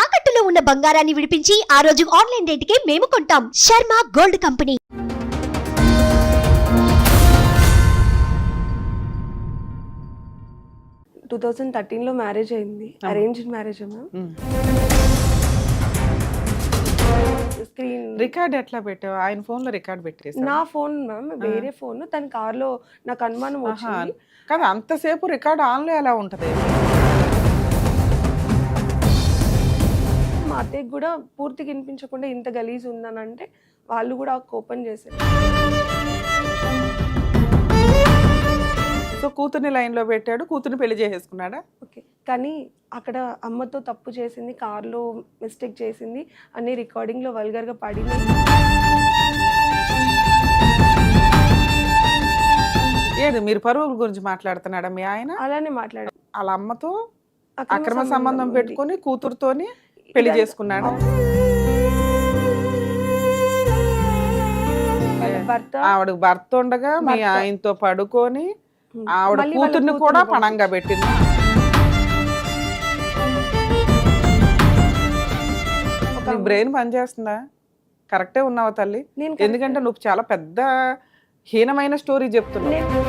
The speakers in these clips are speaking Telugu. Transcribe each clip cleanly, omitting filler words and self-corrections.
తాకట్టులో ఉన్న బంగారాన్ని విడిపించి ఆ రోజు ఆన్లైన్ రేటుకే మేము కొంటాం. Sharma gold company. టూ 2013లో మ్యారేజ్ అయింది. Arranged marriage ma'am. Screen record ఎట్లా పెట్టావు? ఆయన ఫోన్ లో రికార్డ్ పెట్టేసా? నా ఫోన్ మ్యామ్, వేరే ఫోన్. తన కార్లో నాకు అనుమానం వచ్చింది. కాదు, అంతసేపు రికార్డ్ ఆన్ లో ఎలా ఉంటది? మా అత్తయ్యకి కూడా పూర్తిగా వినిపించకుండా ఇంత గలీజ్ ఉందని అంటే వాళ్ళు కూడా ఓపెన్ చేశారు. సో కూతుర్ని లైన్ లో పెట్టాడు, కూతుర్ని పెళ్లి చేసేసుకున్నాడా? ఓకే, కానీ అక్కడ అమ్మతో తప్పు చేసింది, కార్లో మిస్టేక్ చేసింది అన్ని రికార్డింగ్లో వల్గర్గా పడింది. ఏడు మీరు పరువుల గురించి మాట్లాడుతున్నాడా మీ ఆయన? అలానే మాట్లాడారు. వాళ్ళ అమ్మతో అక్రమ సంబంధం పెట్టుకొని కూతురుతోని పెళ్లి చేసుకున్నాడా? ఆవిడ భర్త ఉండగా మీ ఆయనతో పడుకొని ఆవిడ కూతుర్ని కూడా పణంగా పెట్టింది. బ్రెయిన్ పనిచేస్తుందా? కరెక్టే ఉన్నావా తల్లి? ఎందుకంటే నువ్వు చాలా పెద్ద హీనమైన స్టోరీ చెప్తున్నావు.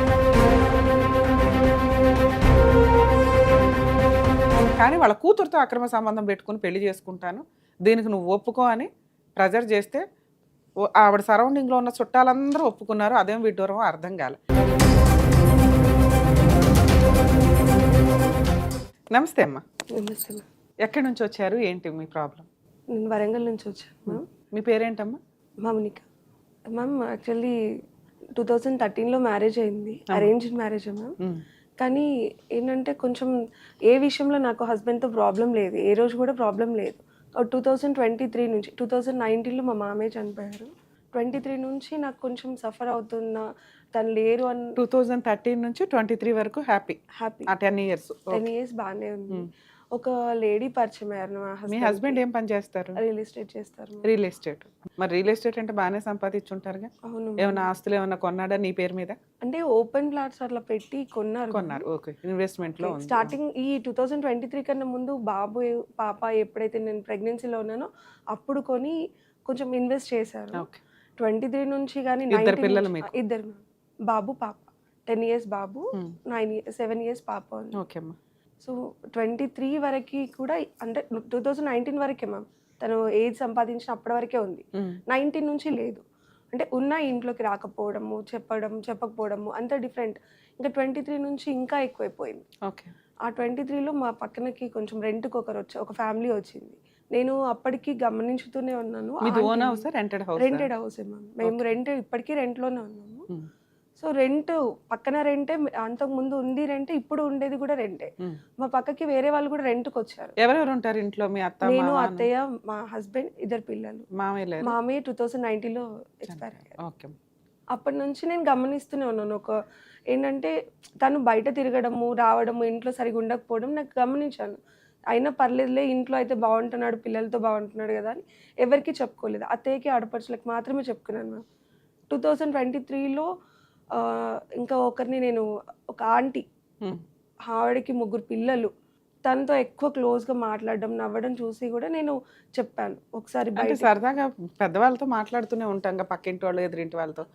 కానీ వాళ్ళ కూతురుతో అక్రమ సంబంధం పెట్టుకుని పెళ్లి చేసుకుంటాను, దీనికి నువ్వు ఒప్పుకో అని ప్రెజర్ చేస్తే ఆవిడ సరౌండింగ్లో ఉన్న చుట్టాలందరూ ఒప్పుకున్నారు. అదేం విడ్డూరం అర్థం కాలే. నమస్తే అమ్మా. ఎక్కడి నుంచి వచ్చారు? ఏంటి మీ ప్రాబ్లం? నేను వరంగల్ నుంచి వచ్చాను. మీ పేరేంటమ్మా? మౌనిక మ్యామ్. యాక్చువల్లీ 2013లో మ్యారేజ్ అయింది. Arranged marriage ma'am. కానీ ఏంటంటే కొంచెం ఏ విషయంలో నాకు హస్బెండ్తో ప్రాబ్లం లేదు, ఏ రోజు కూడా ప్రాబ్లం లేదు. 2023 నుంచి 2019లో మా మామయ్య చనిపోయారు. 23 నుంచి నాకు కొంచెం సఫర్ అవుతున్నా, తను లేరు అని. 2013 నుంచి 23 వరకు హ్యాపీ. 10 ఇయర్స్ బాగానే ఉంది. ఒక లేడీ పరిచయం అయ్యారు. మీ హస్బెండ్ ఏం పని చేస్తారు? రియల్ ఎస్టేట్ చేస్తారు. Real estate. మరి రియల్ ఎస్టేట్ అంటే బాగానే సంపాదించుంటారుగా? అవును. ఏమైనా ఆస్తులు ఏమైనా కొన్నాడా నీ పేరు మీద? అంటే ఓపెన్ ప్లాట్స్ అట్లా పెట్టి కొన్నారు. ఓకే, ఇన్వెస్ట్మెంట్ లో. స్టార్టింగ్ ఈ 2023 కన్నా ముందు బాబు పాప ఎప్పుడైతే నేను ప్రెగ్నెన్సీలో ఉన్నానో అప్పుడు కొని కొంచెం ఇన్వెస్ట్ చేశారు. 23 నుంచి కానీ ఇద్దరు బాబు పాప. 10 ఇయర్స్ బాబు, 7 ఇయర్స్ పాప. ఓకే అమ్మా. సో 23 వరకు కూడా, అంటే 2019 వరకే మ్యామ్ తను ఏజ్ సంపాదించిన అప్పటి వరకే ఉంది. 19 నుంచి లేదు. అంటే ఉన్న ఇంట్లోకి రాకపోవడము, చెప్పకపోవడము అంత డిఫరెంట్. ఇంకా 23 నుంచి ఇంకా ఎక్కువైపోయింది. ఓకే. ఆ 23లో మా పక్కనకి కొంచెం రెంట్కి ఒక ఫ్యామిలీ వచ్చింది. నేను అప్పటికి గమనించుతూనే ఉన్నాను. Rented house ma'am. మేము ఇప్పటికీ రెంట్లోనే ఉన్నాము. సో రెంట్ పక్కన రెంటే, అంతకు ముందు ఉంది రెంటే, ఇప్పుడు ఉండేది కూడా రెంటే. మా పక్కకి వేరే వాళ్ళు కూడా రెంట్కి వచ్చారు. ఎవరెవరు ఉంటారు ఇంట్లో? మీ అత్త, నేను, అత్తయ్య, మా హస్బెండ్, ఇద్దరు పిల్లలు. మామయ్య 2019లో ఎక్స్పైర్ అయ్యారు. అప్పటి నుంచి నేను గమనిస్తూనే ఉన్నాను. ఏంటంటే తను బయట తిరగడము, రావడము, ఇంట్లో సరిగా ఉండకపోవడం నాకు గమనించాను. అయినా పర్లేదులే, ఇంట్లో అయితే బాగుంటున్నాడు, పిల్లలతో బాగుంటున్నాడు కదా అని ఎవరికి చెప్పుకోలేదు. అత్తయ్యకి, ఆడపడుచులకు మాత్రమే చెప్పుకున్నాను మ్యామ్. 2023లో ఇంకా ఒకరిని, నేను ఒక ఆంటీ, ఆవిడకి 3 పిల్లలు, తనతో ఎక్కువ క్లోజ్గా మాట్లాడడం, నవ్వడం చూసి కూడా నేను చెప్పాను ఒకసారి. బయట సరదాగా పెద్దవాళ్ళతో మాట్లాడుతూనే ఉంటాం, పక్కింటి వాళ్ళు, ఎదురింటి వాళ్ళతో.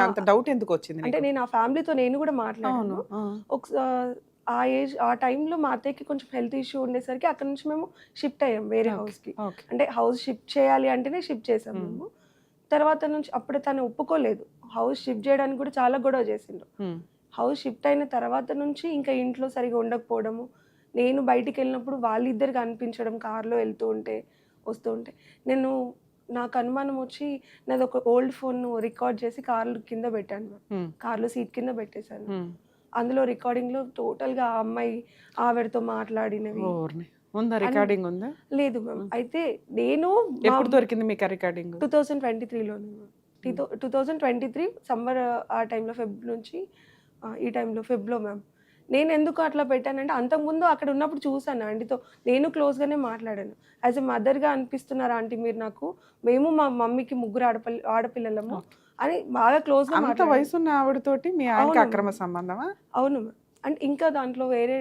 అంత డౌట్ ఎందుకు వచ్చింది? అంటే నేను ఆ ఫ్యామిలీతో నేను కూడా మాట్లాడాను. ఆ టైంలో మా అత్తయ్యకి కొంచెం హెల్త్ ఇష్యూ ఉండేసరికి అక్కడ నుంచి మేము షిఫ్ట్ అయ్యాం వేరే హౌస్కి. అంటే హౌస్ షిఫ్ట్ చేయాలి అంటేనే షిఫ్ట్ చేసాం మేము. తర్వాత నుంచి అప్పుడు తను ఒప్పుకోలేదు. హౌస్ షిఫ్ట్ చేయడానికి కూడా చాలా గొడవ చేసిండ్రు. హౌస్ షిఫ్ట్ అయిన తర్వాత నుంచి ఇంకా ఇంట్లో సరిగా ఉండకపోవడము, నేను బయటికి వెళ్ళినప్పుడు వాళ్ళిద్దరికి అనిపించడం, కార్లో వెళ్తూ ఉంటే వస్తూ ఉంటే నాకు అనుమానం వచ్చి నాది ఒక ఓల్డ్ ఫోన్ రికార్డ్ చేసి కార్లో కింద పెట్టాను. కార్లో సీట్ కింద పెట్టేశాను. అందులో రికార్డింగ్లో టోటల్గా ఆ అమ్మాయి ఆవిడతో మాట్లాడినవి రికార్డింగ్ ఉందా? లేదు మ్యామ్. అయితే నేను ఎప్పుడు దొరికింది మీకు రికార్డింగ్? 2023లోనే. 2023 సమ్మర్ ఆ టైంలో, ఫెబ్ నుంచి ఈ టైంలో ఫెబ్లో మ్యామ్. నేను ఎందుకు అట్లా పెట్టానంటే అంతకుముందు అక్కడ ఉన్నప్పుడు చూసాను ఆంటీతో, నేను క్లోజ్గానే మాట్లాడాను. యాజ్ ఎ మదర్గా అనిపిస్తున్నారు ఆంటీ మీరు నాకు, మేము మా మమ్మీకి 3 ఆడపిల్లలము అని బాగా క్లోజ్గా మాట్లాడాను. వయసు ఉన్న ఆవిడతోటి మీ ఆయనకి అక్రమ సంబంధమా? అవును మ్యామ్. అంటే ఇంకా దాంట్లో వేరే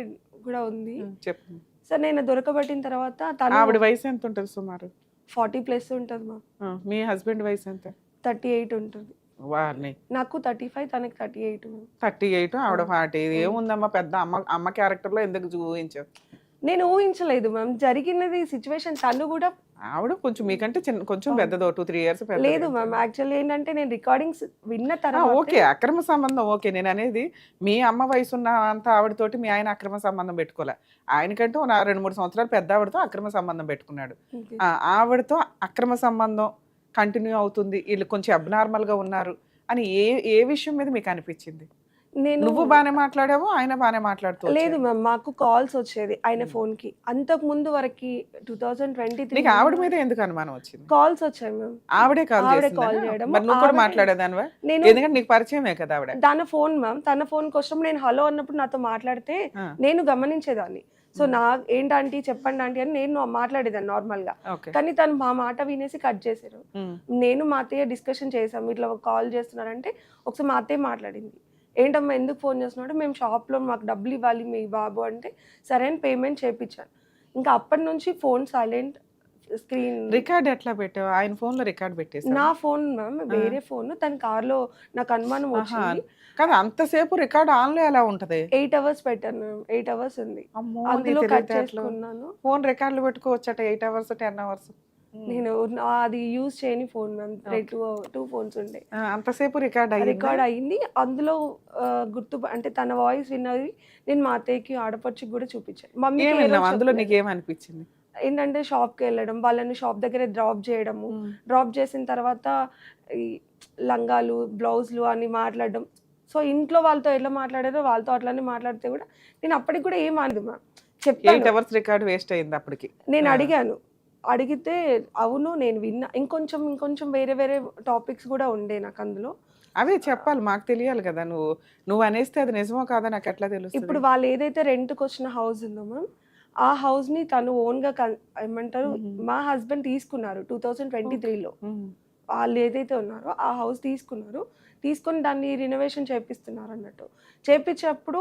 కూడా ఉంది. చెప్పు. సార్ నేను దొరకబట్టిన తర్వాత తను ఆవిడ వయసు ఎంత ఉంటుంది సుమారు? 40+ ఉంటుంది మ్యామ్. మీ హస్బెండ్ వయసు ఎంత? 38 ఉంటుంది. వారిని నాకు 35, తనకి 38 మ్యామ్. 38, ఆవిడ 40. ఇది ఏముందమ్మా, పెద్ద అమ్మ క్యారెక్టర్ లో ఎందుకు ఊహించావు? నేను ఊహించలేదు మ్యామ్, జరిగినది సిచ్యువేషన్. తను కూడా ఆవిడ కొంచెం మీకంటే కొంచెం పెద్దదో, 2-3 ఇయర్స్ పెద్ద. లేదు మ్యామ్, యాక్చువల్లీ ఏంటంటే నేను రికార్డింగ్స్ విన్న తర్వాత ఓకే, అక్రమ సంబంధం ఓకే. నేను అనేది మీ అమ్మ వయసు ఉన్న అంత ఆవిడతోటి మీ ఆయన అక్రమ సంబంధం పెట్టుకోలే. ఆయనకంటే 2-3 సంవత్సరాలు పెద్ద ఆవిడతో అక్రమ సంబంధం పెట్టుకున్నాడు. ఆవిడతో అక్రమ సంబంధం కంటిన్యూ అవుతుంది, వీళ్ళు కొంచెం అబ్నార్మల్ గా ఉన్నారు అని ఏ విషయం మీద మీకు అనిపించింది? నువ్వు బానే మాట్లాడావు, ఆయన బానే మాట్లాడుతూ? లేదు మ్యామ్, మాకు కాల్స్ వచ్చేది ఆయన ఫోన్ కి. అంతకు ముందు వరకు 2023 నీకు ఆవిడ మీద ఎందుకు అనుమానం వచ్చింది? కాల్స్ వచ్చాయి మ్యామ్. ఆవిడే కాల్ కాల్ చేయడం. మరి నువ్వు కూడా మాట్లాడేదానివా? ఎందుకంటే నీకు పరిచయమే కదా ఆవిడ. తన ఫోన్ మ్యామ్, తన ఫోన్ కోసం నేను హలో అన్నప్పుడు నాతో మాట్లాడితే నేను గమనించేదాన్ని. సో నా ఏంటంటే చెప్పండి ఆంటీ అని నేను మాట్లాడేదాన్ని నార్మల్ గా. కానీ తను మా మాట వినేసి కట్ చేశారు. నేను మా అత్తయ్య డిస్కషన్ చేసాం, ఇట్లా కాల్ చేస్తున్నారంటే ఒకసారి మా అత్తయ్య మాట్లాడింది. ఏంటమ్మా ఎందుకు ఫోన్ చేస్తున్నాడు, మేము షాప్లో మాకు డబ్బులు ఇవ్వాలి మీ బాబు అంటే సరే అని పేమెంట్ చేయించాను. ఇంకా అప్పటి నుంచి ఫోన్ సైలెంట్. స్క్రీన్ రికార్డ్ ఎట్లా పెట్టావు? ఆయన ఫోన్ లో రికార్డ్ పెట్టేసి? నా ఫోన్ మ్యామ్ వేరే ఫోన్, తన కార్లో నాకు అనుమానం వచ్చింది. కదా అంతసేపు రికార్డ్ ఆన్ లో ఎలా ఉంటది? 8 hours పెట్టాను మ్యామ్, 8 hours ఉంది. అందులో కట్ చేసుకున్నాను. ఫోన్ రికార్డులు పెట్టుకోవచ్చట 8 hours 10 hours? నేను అది యూజ్ చేయని ఫోన్ మ్యామ్, 2 phones ఉండే. అంతసేపు రికార్డ్ అయింది. అందులో అంటే తన వాయిస్ విన్నది నేను మా అత్తయ్యకి ఆడపడుచుకి కూడా చూపించాను. మమ్మీ అందులో నీకు ఏమనిపించింది? ఏంటంటే షాప్కి వెళ్ళడం, వాళ్ళని షాప్ దగ్గర డ్రాప్ చేయడము, డ్రాప్ చేసిన తర్వాత ఈ లంగాలు బ్లౌజులు అని మాట్లాడడం. సో ఇంట్లో వాళ్ళతో ఎట్లా మాట్లాడారో వాళ్ళతో అట్లానే మాట్లాడితే కూడా నేను అప్పటికి కూడా ఏం అనదు మ్యామ్, చెప్పాను. 8 hours రికార్డ్ వేస్ట్ అయింది అప్పటికి. నేను అడిగితే అవును నేను విన్నా, ఇంకొంచెం వేరే టాపిక్స్ కూడా ఉండే నాకు అందులో. అవే చెప్పాలి, మాకు తెలియాలి కదా. నువ్వు అనేస్తే అది నిజమో కాదో నాకు ఎట్లా తెలుస్తుంది? ఇప్పుడు వాళ్ళు ఏదైతే రెంట్కి వచ్చిన హౌస్ ఉందో మ్యామ్, ఆ హౌస్ ని తను ఓన్ గా ఏమంటారు మా హస్బెండ్ తీసుకున్నారు 2023లో. వాళ్ళు ఏదైతే ఉన్నారో ఆ హౌస్ తీసుకొని దాన్ని రినోవేషన్ చేపిస్తున్నారు అన్నట్టు. చేపించేటప్పుడు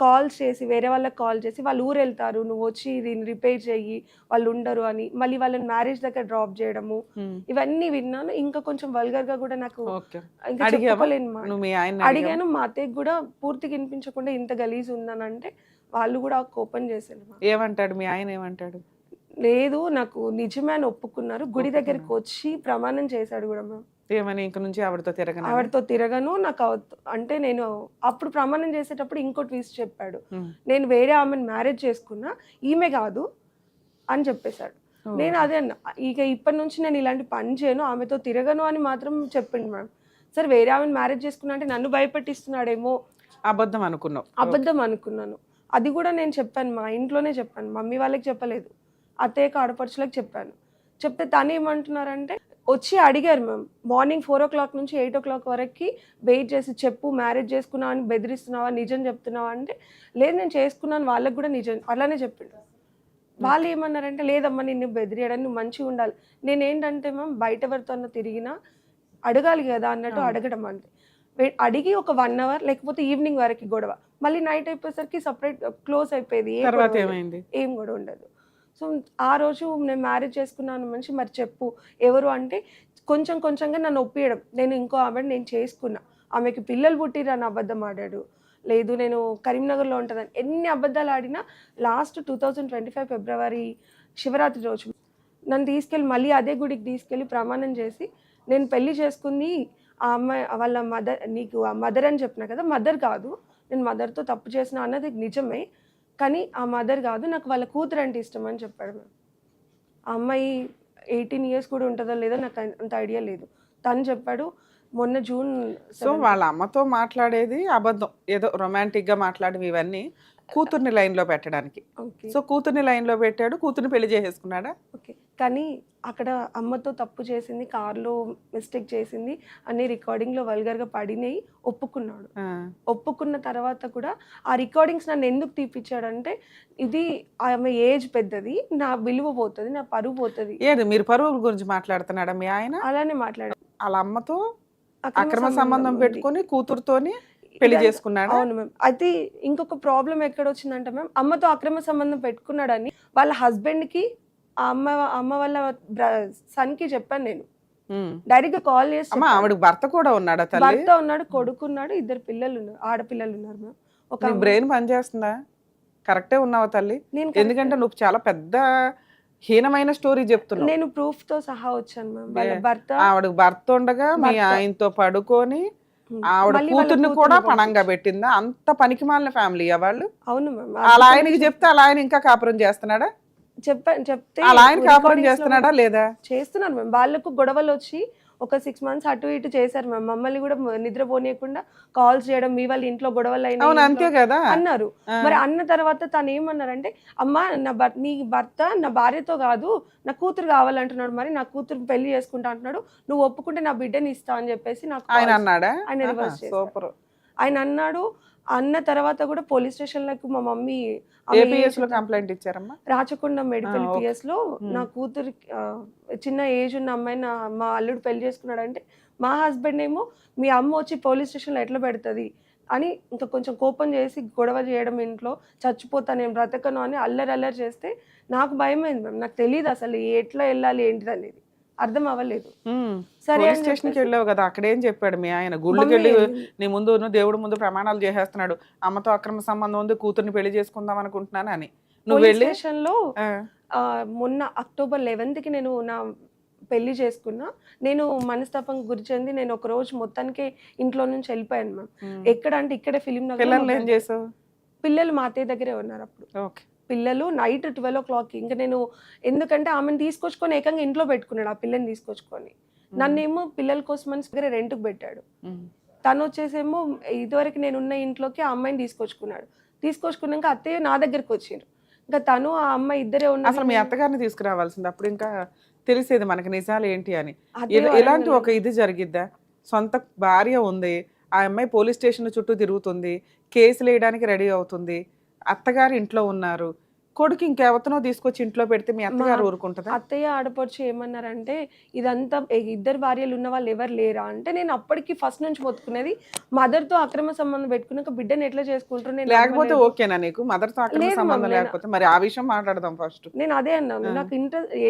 కాల్స్ చేసి వేరే వాళ్ళకి కాల్ చేసి వాళ్ళు ఊరు వెళ్తారు, నువ్వు వచ్చి దీన్ని రిపేర్ చెయ్యి, వాళ్ళు ఉండరు అని మళ్ళీ వాళ్ళని మ్యారేజ్ దగ్గర డ్రాప్ చేయడము, ఇవన్నీ విన్నాను. ఇంకా కొంచెం వల్గర్ గా కూడా నాకు ఇంకా చెప్పుకోలేను. అడిగాను మా అత్తయ్యకి కూడా పూర్తిగా వినిపించకుండా ఇంత గలీజ్ ఉందని అంటే వాళ్ళు కూడా కోపం చేశారు. ఏమంటాడు మీ ఆయన? ఏమంటాడు? లేదు నాకు నిజమే అని ఒప్పుకున్నారు. గుడి దగ్గరికి వచ్చి ప్రమాణం చేశాడు కూడా మ్యామ్. ఏమని? ఇంక నుంచి ఆవిడతో తిరగను నాకు అంటే నేను అప్పుడు ప్రమాణం చేసేటప్పుడు ఇంకో ట్విస్ట్ చెప్పాడు, నేను వేరే ఆమెను మ్యారేజ్ చేసుకున్నా, ఈమె కాదు అని చెప్పేశాడు. నేను అదే అన్నా, ఇక ఇప్పటి నుంచి నేను ఇలాంటి పని చేయను, ఆమెతో తిరగను అని మాత్రం చెప్పిండు మ్యామ్. సరే వేరే ఆమెను మ్యారేజ్ చేసుకున్నా అంటే నన్ను భయపెట్టిస్తున్నాడేమో అబద్ధం అనుకున్నాను. అది కూడా నేను చెప్పాను, మా ఇంట్లోనే చెప్పాను, మమ్మీ వాళ్ళకి చెప్పలేదు, అత్తయ్యకి ఆడపడుచులకు చెప్పాను. చెప్తే తను ఏమంటున్నారంటే వచ్చి అడిగారు మ్యామ్, మార్నింగ్ 4 o'clock నుంచి 8 o'clock వరకు వెయిట్ చేసి చెప్పు మ్యారేజ్ చేసుకున్నావు అని బెదిరిస్తున్నావా, నిజం చెప్తున్నావా అంటే లేదు నేను చేసుకున్నాను, వాళ్ళకి కూడా నిజం అలానే చెప్పిండు. వాళ్ళు ఏమన్నారంటే లేదమ్మా నిన్ను బెదిరియడానికి నువ్వు మంచిగా ఉండాలి. నేనేంటంటే మ్యామ్ బయట ఎవరితో తిరిగినా అడగాలి కదా అన్నట్టు అడగడం అంతే. అడిగి ఒక 1 hour లేకపోతే ఈవినింగ్ వరకు గొడవ, మళ్ళీ నైట్ అయిపోయేసరికి సపరేట్ క్లోజ్ అయిపోయేది, ఏం గొడవ ఉండదు. సో ఆ రోజు నేను మ్యారేజ్ చేసుకున్నాను మనిషి మరి చెప్పు ఎవరు అంటే కొంచెంగా నన్ను ఒప్పియడం, నేను ఇంకో ఆమెను నేను చేసుకున్నా, ఆమెకి పిల్లలు పుట్టిరు అని అబద్ధం ఆడాడు, లేదు నేను కరీంనగర్లో ఉంటుందని ఎన్ని అబద్ధాలు ఆడినా లాస్ట్ 2025 February శివరాత్రి రోజు నన్ను తీసుకెళ్ళి మళ్ళీ అదే గుడికి తీసుకెళ్ళి ప్రమాణం చేసి నేను పెళ్లి చేసుకుంది ఆ అమ్మాయి వాళ్ళ మదర్, నీకు ఆ మదర్ అని చెప్పినా కదా, మదర్ కాదు, నేను మదర్తో తప్పు చేసిన అన్నది నిజమే, కానీ ఆ మదర్ కాదు, నాకు వాళ్ళ కూతురు అంటే ఇష్టం అని చెప్పాడు మ్యామ్. ఆ అమ్మాయి 18 years కూడా ఉంటుందో లేదో నాకు అంత ఐడియా లేదు, తను చెప్పాడు మొన్న June. సో వాళ్ళ అమ్మతో మాట్లాడేది అబద్ధం, ఏదో రొమాంటిక్ గా మాట్లాడేవి ఇవన్నీ కూతుర్ని లైన్ లో పెట్టడానికి. సో కూతుర్ని లైన్ లో పెట్టాడు, కూతుర్ని పెళ్లి చేసేసుకున్నాడా? ఓకే, కానీ అక్కడ అమ్మతో తప్పు చేసింది, కార్లో మిస్టేక్ చేసింది అన్ని రికార్డింగ్ లో వల్గర్ గా పడినాయి, ఒప్పుకున్నాడు. ఒప్పుకున్న తర్వాత కూడా ఆ రికార్డింగ్స్ నన్ను ఎందుకు తీపిచ్చాడంటే ఇది ఆమె ఏజ్ పెద్దది, నా విలువ పోతుంది, నా పరువు పోతుంది. ఏది మీరు పరువు గురించి మాట్లాడుతున్నాడా మీ ఆయన? అలానే మాట్లాడాడు. వాళ్ళ అమ్మతో అక్రమ సంబంధం పెట్టుకొని కూతురుతోని పెళ్లి చేసుకున్నాడా? అవును మ్యామ్. అయితే ఇంకొక ప్రాబ్లం ఎక్కడ వచ్చిందంటే మ్యామ్, అమ్మతో అక్రమ సంబంధం పెట్టుకున్నాడని వాళ్ళ హస్బెండ్ కి ఆ అమ్మ వాళ్ళ సన్ కి చెప్పాను నేను. డైరెక్ట్ గా కాల్ చేసి అమ్మా ఆవిడ భర్త కూడా ఉన్నాడా తల్లి? భర్త ఉన్నాడు, కొడుకున్నాడు, 2 పిల్లలు ఉన్నారు, ఆడపిల్లలు ఉన్నారు మ్యామ్. ఒక బ్రెయిన్ పనిచేస్తుందా? కరెక్టే ఉన్నావా తల్లి? నేను ఎందుకంటే నువ్వు చాలా పెద్ద హీనమైన స్టోరీ చెప్తున్నావు. నేను ప్రూఫ్ తో సహా వచ్చాను మ్యామ్. వాళ్ళ భర్త ఆవిడ భర్త ఉండగా మీ ఆయనతో పడుకొని ఆవిడ మళ్ళీ వాళ్ళ కూతుర్ని కూడా పణంగా పెట్టిందా? అంత పనికి మాలిన ఫ్యామిలీ వాళ్ళు. అవును మ్యామ్. అలా ఆయనకి చెప్తే అలా ఆయన ఇంకా కాపురం చేస్తున్నాడా? చెప్తే అలా ఆయన కాపురం recordings లో చేస్తున్నాడా లేదా? చేస్తున్నారు మ్యామ్. వాళ్ళకు గొడవలు వచ్చి ఒక 6 months అటు ఇటు చేశారు మ్యామ్. మమ్మల్ని కూడా నిద్రపోనీయకుండా కాల్స్ చేయడం, మీ వాళ్ళ ఇంట్లో గొడవలు అవును అయినాయి అంతే కదా. అన్నారు. మరి అన్న తర్వాత తను ఏమన్నారంటే, అమ్మా నీ భర్త నా భార్యతో కాదు నా కూతురు కావాలంటున్నాడు, మరి నా కూతురు పెళ్లి చేసుకుంటా అంటున్నాడు, నువ్వు ఒప్పుకుంటే నా బిడ్డని ఇస్తా అని చెప్పేసి నాకు ఆయన అన్నాడా? ఆయన రివర్స్ చేశారు. సూపర్. ఆయన అన్నాడు. అన్న తర్వాత కూడా పోలీస్ స్టేషన్లకు మా మమ్మీ ఏపీఎస్ లో కంప్లైంట్ ఇచ్చారమ్మా? Rachakonda medical okay. పిఎస్ లో నా కూతురు చిన్న ఏజ్ ఉన్న అమ్మాయి మా అల్లుడు పెళ్లి చేసుకున్నాడు అంటే, మా హస్బెండ్ ఏమో మీ అమ్మ వచ్చి పోలీస్ స్టేషన్లో ఎట్లా పెడుతుంది అని ఇంకా కొంచెం కోపం చేసి గొడవ చేయడం, ఇంట్లో చచ్చిపోతా నేను బ్రతకను అని అల్లరి చేస్తే నాకు భయమైంది మ్యామ్. నాకు తెలియదు అసలు ఎట్లా వెళ్ళాలి ఏంటిది అనేది, అర్థం అవ్వలేదు. సరే పోలీస్ అని స్టేషన్కి చెప్పేసి వెళ్ళావు కదా, అక్కడేం చెప్పాడు మీ ఆయన? గుళ్ళకి మమ్మీ వెళ్ళి వెళ్ళింది. నీ ముందు దేవుడి ముందు ప్రమాణాలు చేసేస్తున్నాడు, అమ్మతో అక్రమ సంబంధం ఉంది, కూతుర్ని పెళ్లి చేసుకుందాం అనుకుంటున్నాను అని. నువ్వు పోలీస్ వెళ్ళి స్టేషన్ లో మొన్న October 11th కి నేను నా పెళ్లి చేసుకున్నా. నేను మనస్తాపం గురి చెంది నేను ఒక రోజు మొత్తానికి ఇంట్లో నుంచి వెళ్ళిపోయాను మ్యామ్. ఎక్కడ అంటే ఇక్కడే ఫిలిం పిల్లల్ని ఏం నగర్. చేసావు? పిల్లలు మా అత్తయ్య దగ్గరే ఉన్నారు అప్పుడు. ఓకే. పిల్లలు నైట్ 12 o'clock ఇంకా నేను, ఎందుకంటే ఆమెను తీసుకొచ్చుకొని ఏకంగా ఇంట్లో పెట్టుకున్నాడు, ఆ పిల్లని తీసుకొచ్చుకొని. నన్నేమో పిల్లల కోసం అని దగ్గర రెంట్కి పెట్టాడు. తను వచ్చేసేమో ఇదివరకు నేను ఉన్న ఇంట్లోకి ఆ అమ్మాయిని తీసుకొచ్చుకున్నాక అత్తయ్య నా దగ్గరికి వచ్చిండ్రు. ఇంకా తను ఆ అమ్మాయి ఇద్దరే అసలు మీ ఉన్నారు. అత్తగారిని తీసుకురావాల్సింది, అప్పుడు ఇంకా తెలిసేది మనకి నిజాలు ఏంటి అని. అదే ఇలాంటి ఒక ఇది జరిగిద్దా? సొంత భార్య ఉంది, ఆ అమ్మాయి పోలీస్ స్టేషన్ చుట్టూ తిరుగుతుంది, కేసులు వేయడానికి రెడీ అవుతుంది, అత్తగారు ఇంట్లో ఉన్నారు, కొడుకు ఇంకెవతనో తీసుకొచ్చి ఇంట్లో పెడితే మీ అత్తగారు ఊరుకుంటుందా? అత్తయ్య ఆడపడుచు ఏమన్నారంటే, ఇదంతా ఇద్దరు భార్యలు ఉన్న వాళ్ళు ఎవరు లేరా అంటే, నేను అప్పటికి ఫస్ట్ నుంచి మొత్తుకునేది మదర్తో అక్రమ సంబంధం పెట్టుకున్నాక బిడ్డను ఎట్లా చేసుకుంటారు నేను లేకపోతే నమ్మలేదు. ఓకేనా నీకు మదర్తో అక్రమ లేదు సంబంధం మమ్మీ, లేకపోతే? మరి ఆ విషయం మాట్లాడదాం ఫస్ట్. నేను అదే అన్నాను. నాకు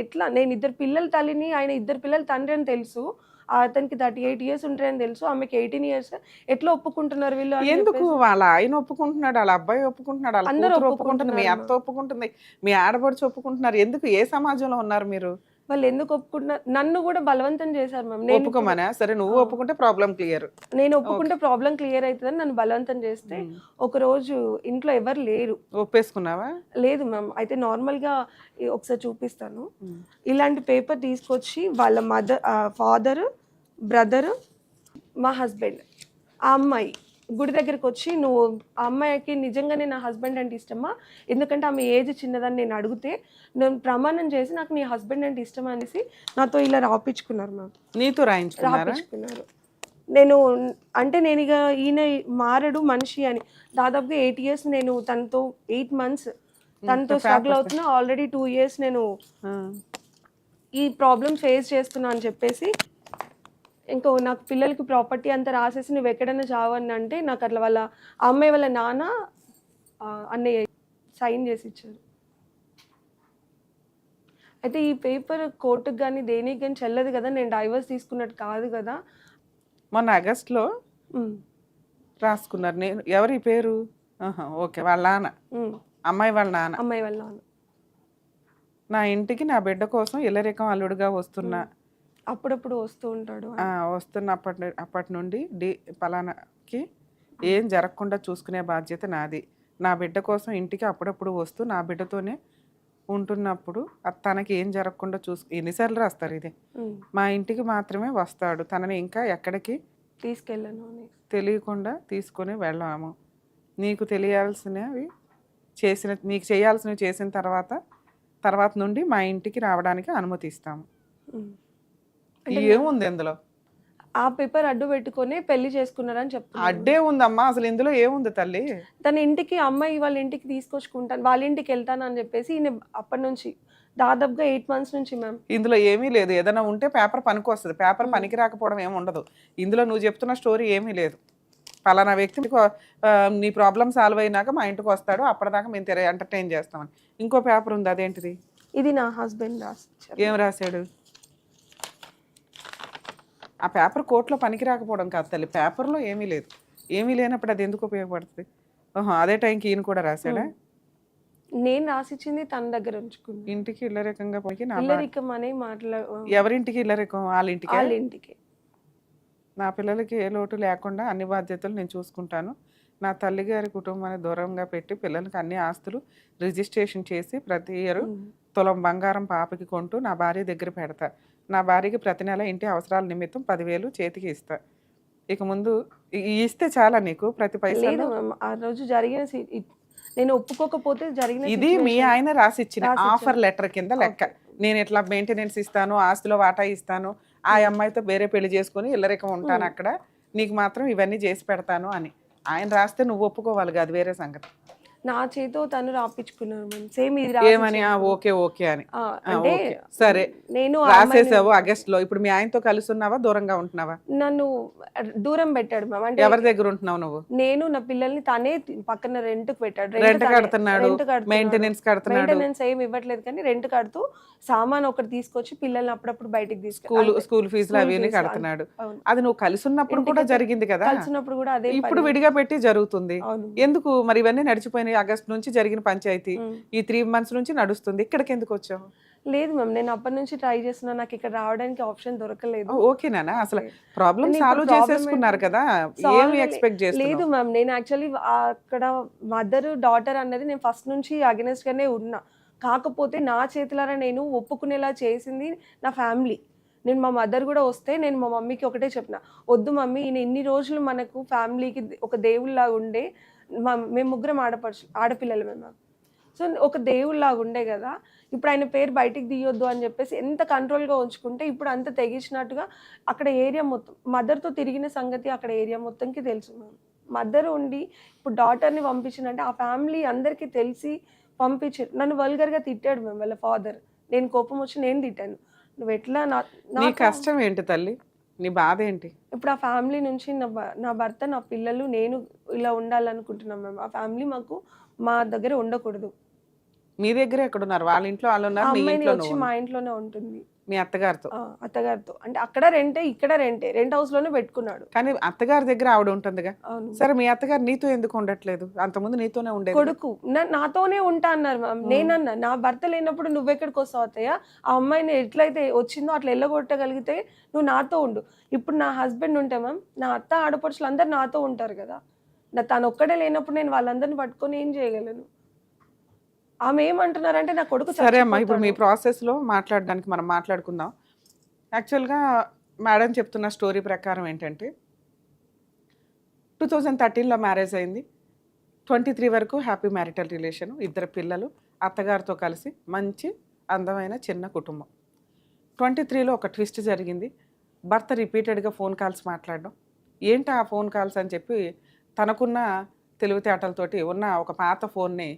ఎట్లా నేను 2 పిల్లల తల్లిని, ఆయన 2 పిల్లల తండ్రి అని తెలుసు, అతనికి 38 years ఉంటాయని తెలుసు, ఆమెకి 18 years. ఎట్లా ఒప్పుకుంటున్నారు వీళ్ళు అని ఎందుకు? చెప్పేసి. వాళ్ళ ఆయన ఒప్పుకుంటున్నాడు, వాళ్ళ అబ్బాయి ఒప్పుకుంటున్నాడు, వాళ్ళ అందరూ కూతురు ఒప్పుకుంటుంది, మీ ఒప్పుకుంటున్నారు అత్త ఒప్పుకుంటుంది, మీ ఆడపడుచు ఒప్పుకుంటున్నారు. ఎందుకు? ఏ సమాజంలో ఉన్నారు మీరు? వాళ్ళు ఎందుకు ఒప్పుకుంటున్నారు? నన్ను కూడా బలవంతం చేశారు మ్యామ్. నేను ఒప్పుకోమనా? సరే నువ్వు ఒప్పుకుంటే ప్రాబ్లం క్లియర్. నేను ఒప్పుకుంటే ప్రాబ్లం క్లియర్ అవుతుందని నన్ను బలవంతం చేస్తే, ఒక రోజు ఇంట్లో ఎవరు లేరు. ఒప్పేసుకున్నావా? లేదు మ్యామ్. అయితే నార్మల్గా ఒకసారి చూపిస్తాను. ఇలాంటి పేపర్ తీసుకొచ్చి వాళ్ళ ఫాదర్, బ్రదర్, మా హస్బెండ్, ఆ అమ్మాయి గుడి దగ్గరికి వచ్చి, నువ్వు ఆ అమ్మాయికి నిజంగానే నా హస్బెండ్ అంటే ఇష్టమా, ఎందుకంటే ఆమె ఏజ్ చిన్నదని నేను అడిగితే నేను ప్రమాణం చేసి నాకు నీ హస్బెండ్ అంటే ఇష్టం అనేసి నాతో ఇలా రాపించుకున్నారు మ్యామ్. నీతో రాయించుకున్నారా? రాపించుకున్నారు. నేను అంటే నేను ఇక ఈయన మారడు మనిషి అని దాదాపుగా 8 years నేను తనతో 8 months తనతో స్ట్రగుల్ అవుతున్నా. ఆల్రెడీ 2 years నేను ఈ ప్రాబ్లమ్ ఫేస్ చేస్తున్నా అని చెప్పేసి, ఇంకో నాకు పిల్లలకి ప్రాపర్టీ అంతా రాసేసి నువ్వు ఎక్కడైనా చావని అంటే, నాకు అట్లా వాళ్ళ అమ్మాయి వాళ్ళ నాన్న అన్నయ్య సైన్ చేసి ఇచ్చారు. అయితే ఈ పేపర్ కోర్టుకు కానీ దేనికి కానీ చెల్లదు కదా, నేను డైవర్స్ తీసుకున్నట్టు కాదు కదా. మొన్న ఆగస్ట్లో రాసుకున్నారు. నేను ఎవరి పేరు? ఓకే, వాళ్ళ నాన్న, అమ్మాయి వాళ్ళ నాన్న. అమ్మాయి వాళ్ళ నాన్న నా ఇంటికి నా బిడ్డ కోసం ఇల్లరికం అల్లుడుగా వస్తున్నా, అప్పుడప్పుడు వస్తూ ఉంటాడు. అప్పటి నుండి పలానాకి ఏం జరగకుండా చూసుకునే బాధ్యత నాది. నా బిడ్డ కోసం ఇంటికి అప్పుడప్పుడు వస్తూ నా బిడ్డతోనే ఉంటున్నప్పుడు తనకి ఏం జరగకుండా ఎన్నిసార్లు రాస్తారు ఇది? మా ఇంటికి మాత్రమే వస్తాడు, తనని ఇంకా ఎక్కడికి తీసుకెళ్ళను తెలియకుండా తీసుకొని వెళ్ళాము. నీకు తెలియాల్సినవి నీకు చేయాల్సినవి చేసిన తర్వాత నుండి మా ఇంటికి రావడానికి అనుమతిస్తాము. ఏముంది ఇందులో? ఆ పేపర్ అడ్డు పెట్టుకొని పెళ్లి చేసుకున్నారని చెప్తున్నారు. అడ్డే ఉందమ్మా, అసలు ఇందులో ఏముంది తల్లి? తన ఇంటికి అమ్మాయి వాళ్ళ ఇంటికి తీసుకొచ్చుకుంటాను, వాళ్ళ ఇంటికి వెళ్తాను అని చెప్పేసి ఈయన అప్పటి నుంచి దాదాపుగా 8 months నుంచి మ్యామ్. ఇందులో ఏమీ లేదు. ఏదైనా ఉంటే పేపర్ పనికి వస్తుంది, పేపర్ పనికి రాకపోవడం ఏమి ఉండదు. ఇందులో నువ్వు చెప్తున్న స్టోరీ ఏమీ లేదు. పలానా వ్యక్తి నీ ప్రాబ్లమ్ సాల్వ్ అయినాక మా ఇంటికి వస్తాడు, అప్పటిదాకా మేము ఎంటర్టైన్ చేస్తామని. ఇంకో పేపర్ ఉంది, అదేంటిది? ఇది నా హస్బెండ్ రాసిచ్చారు. ఏం రాశాడు? ఆ పేపర్ కోర్టులో పనికి రాకపోవడం కాదు తల్లి, పేపర్లో ఏమీ లేదు. ఏమీ లేనప్పుడు అది ఎందుకు ఉపయోగపడుతుంది? అదే టైంకి ఈయన కూడా రాశాడా? నేను రాసిచ్చింది తన దగ్గర ఉంచుకున్నాను. ఇంటికి ఇల్లరికంగా పోయి ఇల్లరికం అనే ఎవరింటికి ఇల్లరికం? వాళ్ళ ఇంటికి. నా పిల్లలకి ఏ లోటు లేకుండా అన్ని బాధ్యతలు నేను చూసుకుంటాను. నా తల్లిగారి కుటుంబాన్ని దూరంగా పెట్టి పిల్లలకి అన్ని ఆస్తులు రిజిస్ట్రేషన్ చేసి ప్రతి ఇయర్ తులం బంగారం పాపకి కొంటూ నా భార్య దగ్గర పెడతా. నా భార్యకి ప్రతి నెల ఇంటి అవసరాల నిమిత్తం 10,000 చేతికి ఇస్తా. ఇక ముందు ఇస్తే చాలా నీకు ప్రతి పైసా? ఆ రోజు జరిగిన నేను ఒప్పుకోకపోతే జరిగిన ఇది మీ ఆయన రాసిచ్చిన ఆఫర్ లెటర్ కింద లెక్క. నేను ఇట్లా మెయింటెనెన్స్ ఇస్తాను, ఆస్తిలో వాటా ఇస్తాను, ఆ అమ్మాయితో వేరే పెళ్లి చేసుకుని ఇల్లరికం ఉంటాను అక్కడ, నీకు మాత్రం ఇవన్నీ చేసి పెడతాను అని ఆయన రాస్తే నువ్వు ఒప్పుకోవాలి కాదు, వేరే సంగతి. నా చేతో తను రాపించుకున్నాను సేమ్ ఇది ఏమని? ఓకే ఓకే అని. అంటే సరే నేను రాసేసావు ఆగస్ట్ లో. ఇప్పుడు మీ ఆయనతో కలిసి ఉన్నావా, దూరంగా ఉంటున్నావా? నన్ను దూరం పెట్టాడు మ్యామ్. అంటే ఎవరి దగ్గర ఉంటున్నావు నువ్వు? నేను నా పిల్లల్ని తనే పక్కన రెంట్ కి పెట్టాడు. రెంట్ కడుతున్నాడు, మెయింటెనెన్స్ కడుతున్నాడు. మెయింటెనెన్స్ ఏమి ఇవ్వట్లేదు కానీ రెంట్ కడుతూ సామాన్ ఒకటి తీసుకొచ్చి పిల్లల్ని అప్పుడప్పుడు బయటికి స్కూల్ ఫీజులు అవి కడుతున్నాడు. అది నువ్వు కలిసి ఉన్నప్పుడు కూడా జరిగింది కదా? కలిసినప్పుడు కూడా అదే. ఇప్పుడు విడిగా పెట్టి జరుగుతుంది ఎందుకు మరి? ఇవన్నీ నడిచిపోయినాయి. ఆగస్ట్ నుంచి జరిగిన పంచాయతీ ఈ 3 months నుంచి నడుస్తుంది. ఇక్కడికి ఎందుకు వచ్చావు? లేదు మ్యామ్, నేను అప్పటి నుంచి ట్రై చేస్తున్నా, నాకు ఇక్కడ రావడానికి ఆప్షన్ దొరకలేదు. ఓకేనా? అసలు ప్రాబ్లం సాల్వ్ చేసేసుకున్నారు కదా, ఏమి ఎక్స్పెక్ట్ చేస్తున్నారు? లేదు మ్యామ్, నేను యాక్చువల్లీ అక్కడ మదర్ డాటర్ అన్నది నేను ఫస్ట్ నుంచి అగెనెస్ట్ గానే ఉన్నా. కాకపోతే నా చేతులారా నేను ఒప్పుకునేలా చేసింది నా ఫ్యామిలీ. నేను మా మదర్ కూడా వస్తే నేను మా మమ్మీకి ఒకటే చెప్పిన, వద్దు మమ్మీ, ఈయన ఇన్ని రోజులు మనకు ఫ్యామిలీకి ఒక దేవుళ్ళలాగా ఉండే, మేము ముగ్గురం ఆడపిల్లలు మేము. సో ఒక దేవుళ్ళలాగా ఉండే కదా, ఇప్పుడు ఆయన పేరు బయటికి తీయొద్దు అని చెప్పేసి ఎంత కంట్రోల్గా ఉంచుకుంటే ఇప్పుడు అంత తెగించినట్టుగా అక్కడ ఏరియా మొత్తం మదర్తో తిరిగిన సంగతి అక్కడ ఏరియా మొత్తంకి తెలుసు. మదర్ ఉండి ఇప్పుడు డాటర్ని పంపించినంటే ఆ ఫ్యామిలీ అందరికీ తెలిసి పంపించారు. నన్ను వల్గర్గా తిట్టాడు మేము వాళ్ళ ఫాదర్. నేను కోపం వచ్చి నేను తిట్టాను. నువ్వు ఎట్లా నీ కష్టం ఏంటి తల్లి, నీ బాధ ఏంటి? ఇప్పుడు ఆ ఫ్యామిలీ నుంచి నా భర్త, నా పిల్లలు, నేను ఇలా ఉండాలనుకుంటున్నాం మేము. ఆ ఫ్యామిలీ మా దగ్గర ఉండకూడదు. మీ దగ్గర ఎక్కడున్నారు? వాళ్ళ ఇంట్లో వాళ్ళు ఉన్నారు, అమ్మాయిని వచ్చి మా ఇంట్లోనే ఉంటుంది. మీ అత్తగారితో? అత్తగారితో అంటే అక్కడ రెంటే ఇక్కడ రెంటే, రెంట్ హౌస్ లోనే పెట్టుకున్నాడు. కానీ అత్తగారి దగ్గర ఆవిడ ఉంటుందిగా. సరే, మీ అత్తగారు నీతో ఎందుకు ఉండట్లేదు? అంతకుముందు నీతోనే ఉండేది. కొడుకు నాతోనే ఉంటా అన్నారు మ్యామ్. నేనన్నా నా భర్త లేనప్పుడు నువ్వెక్కడికి వస్తావు అత్తయ్య? ఆ అమ్మాయిని ఎట్లయితే వచ్చిందో అట్లా వెళ్ళగొట్టగలిగితే నువ్వు నాతో ఉండు. ఇప్పుడు నా హస్బెండ్ ఉంటే మ్యామ్, నా అత్త ఆడపడుచులు అందరు నాతో ఉంటారు కదా. తను ఒక్కడే లేనప్పుడు నేను వాళ్ళందరిని పట్టుకొని ఏం చేయగలను? ఆమె ఏమంటున్నారంటే నా కొడుకు. సరే అమ్మా, ఇప్పుడు మీ ప్రాసెస్లో మాట్లాడడానికి మనం మాట్లాడుకుందాం. యాక్చువల్గా మేడం చెప్తున్న స్టోరీ ప్రకారం ఏంటంటే 2013లో మ్యారేజ్ అయింది. 23 వరకు హ్యాపీ మ్యారిటల్ రిలేషన్, 2 పిల్లలు, అత్తగారితో కలిసి మంచి అందమైన చిన్న కుటుంబం. 23లో ఒక ట్విస్ట్ జరిగింది. భర్త రిపీటెడ్గా ఫోన్ కాల్స్ మాట్లాడడం. ఏంటి ఆ ఫోన్ కాల్స్ అని చెప్పి తనకున్న తెలివితేటలతోటి ఉన్న ఒక పాత ఫోన్ని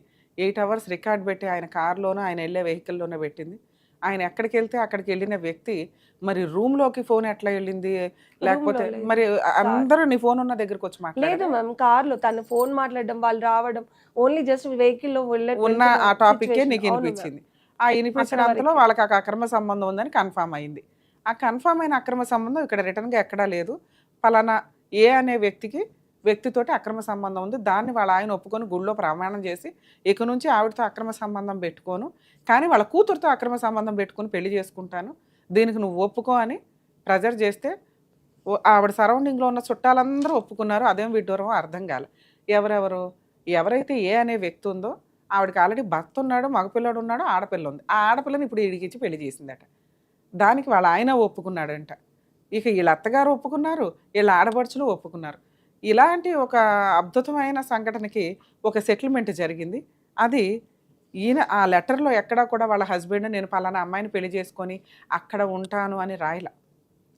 8 hours రికార్డ్ పెట్టి ఆయన కార్లోనో ఆయన వెళ్ళే వెహికల్లోనే పెట్టింది. ఆయన ఎక్కడికి వెళ్తే అక్కడికి వెళ్ళిన వ్యక్తి మరి రూమ్లోకి ఫోన్ ఎట్లా వెళ్ళింది, లేకపోతే మరి అందరూ నీ ఫోన్ ఉన్న దగ్గరకు వచ్చి మాట్లాడలేదు మ్యామ్. కార్లో తన ఫోన్ మాట్లాడడం, వాళ్ళు రావడం, ఓన్లీ జస్ట్ వెహికల్లో ఉన్న ఆ టాపిక్కే నీకు వినిపించింది. ఆ వినిపించినంతలో వాళ్ళకి ఆ అక్రమ సంబంధం ఉందని కన్ఫామ్ అయింది. ఆ కన్ఫామ్ అయిన అక్రమ సంబంధం ఇక్కడ రిటర్న్గా ఎక్కడా లేదు. పలానా ఏ అనే వ్యక్తితోటి అక్రమ సంబంధం ఉంది. దాన్ని వాళ్ళ ఆయన ఒప్పుకొని గుళ్ళో ప్రమాణం చేసి ఇక నుంచి ఆవిడతో అక్రమ సంబంధం పెట్టుకోను, కానీ వాళ్ళ కూతురుతో అక్రమ సంబంధం పెట్టుకొని పెళ్లి చేసుకుంటాను, దీనికి నువ్వు ఒప్పుకో అని ప్రెజర్ చేస్తే ఆవిడ సరౌండింగ్లో ఉన్న చుట్టాలందరూ ఒప్పుకున్నారు. అదేం విడ్డూరమో అర్థం కాలే. ఎవరైతే ఏ అనే వ్యక్తి ఉందో ఆవిడకి ఆల్రెడీ భర్త ఉన్నాడు, మగపిల్లడు ఉన్నాడు, ఆడపిల్ల ఉంది. ఆ ఆడపిల్లని ఇప్పుడు ఇడికిచ్చి పెళ్లి చేసిందట. దానికి వాళ్ళ ఆయన ఒప్పుకున్నాడంట. ఇక వీళ్ళ అత్తగారు ఒప్పుకున్నారు, వీళ్ళ ఆడపడుచులు ఒప్పుకున్నారు. ఇలాంటి ఒక అద్భుతమైన సంఘటనకి ఒక సెటిల్మెంట్ జరిగింది. అది ఈయన ఆ లెటర్లో ఎక్కడా కూడా వాళ్ళ హస్బెండ్ నేను పలానా అమ్మాయిని పెళ్లి చేసుకొని అక్కడ ఉంటాను అని రాయల.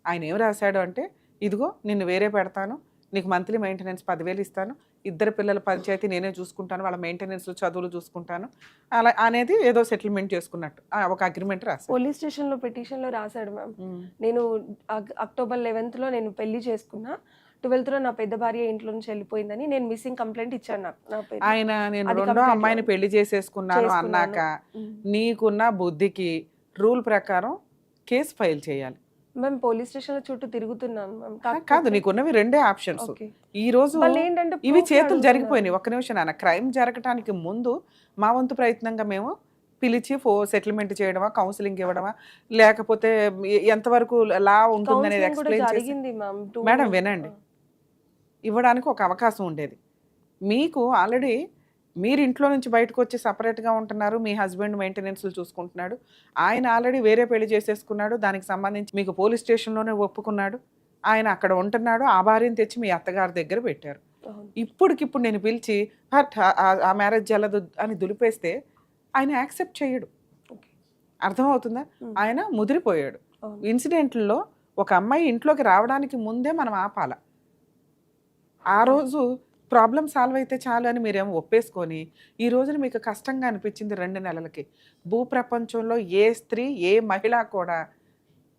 ఆయన ఏం రాశాడు అంటే, ఇదిగో నిన్ను వేరే పెడతాను, నీకు మంత్లీ మెయింటెనెన్స్ 10,000 ఇస్తాను, 2 పిల్లల పంచాయతీ నేనే చూసుకుంటాను, వాళ్ళ మెయింటెనెన్స్లు చదువులు చూసుకుంటాను అలా అనేది ఏదో సెటిల్మెంట్ చేసుకున్నట్టు ఒక అగ్రిమెంట్ రాశాడు. పోలీస్ స్టేషన్లో పిటిషన్లో రాశాడు మ్యామ్. నేను October 11th నేను పెళ్లి చేసుకున్నా, 12th నా పెద్ద భార్య ఇంట్లో నుంచి వెళ్ళిపోయిందని నేను మిస్సింగ్ కంప్లైంట్ ఇచ్చాను నా పేరు. ఆయన నేను అది రెండో complaint అమ్మాయిని లో పెళ్లి చేసేసుకున్నాను అన్నాక నీకున్న బుద్ధికి రూల్ ప్రకారం కేసు ఫైల్ చేయాలి. మేము పోలీస్ స్టేషన్ చుట్టూ తిరుగుతున్నాను మ్యామ్. కాదు, నీకున్నవి రెండే ఆప్షన్స్. ఓకే. ఈ రోజు వాళ్ళు ఏంటంటే ఇవి proof చేతులు అడుగుతున్నారు. జరిగిపోయినాయి. ఒక్క నిమిషం నాన్న, క్రైమ్ జరగటానికి ముందు మా వంతు ప్రయత్నంగా మేము పిలిచి సెటిల్మెంట్ చేయడమా, కౌన్సిలింగ్ ఇవ్వడమా, లేకపోతే ఎంతవరకు లా ఉంటుందనేది కౌన్సిలింగ్ కూడా ఎక్స్ప్లెయిన్ చేసి జరిగింది మ్యామ్. మేడం వినండి, ఇవ్వడానికి ఒక అవకాశం ఉండేది మీకు. ఆల్రెడీ మీరు ఇంట్లో నుంచి బయటకు వచ్చి సపరేట్గా ఉంటున్నారు, మీ హస్బెండ్ మెయింటెనెన్స్లు చూసుకుంటున్నాడు, ఆయన ఆల్రెడీ వేరే పెళ్లి చేసేసుకున్నాడు, దానికి సంబంధించి మీకు పోలీస్ స్టేషన్లోనే ఒప్పుకున్నాడు, ఆయన అక్కడ ఉంటున్నాడు, ఆ భార్యను తెచ్చి మీ అత్తగారి దగ్గర పెట్టారు. ఇప్పటికిప్పుడు నేను పిలిచి ఆ మ్యారేజ్ జల్లదు అని దులిపేస్తే ఆయన యాక్సెప్ట్ చేయడు. అర్థమవుతుందా? ఆయన ముదిరిపోయాడు. ఇన్సిడెంట్లో ఒక అమ్మాయి ఇంట్లోకి రావడానికి ముందే మనం ఆపాల. ఆ రోజు ప్రాబ్లం సాల్వ్ అయితే చాలు అని మీరేమో ఒప్పేసుకొని ఈ రోజున మీకు కష్టంగా అనిపించింది 2 నెలలకి. భూప్రపంచంలో ఏ స్త్రీ, ఏ మహిళ కూడా,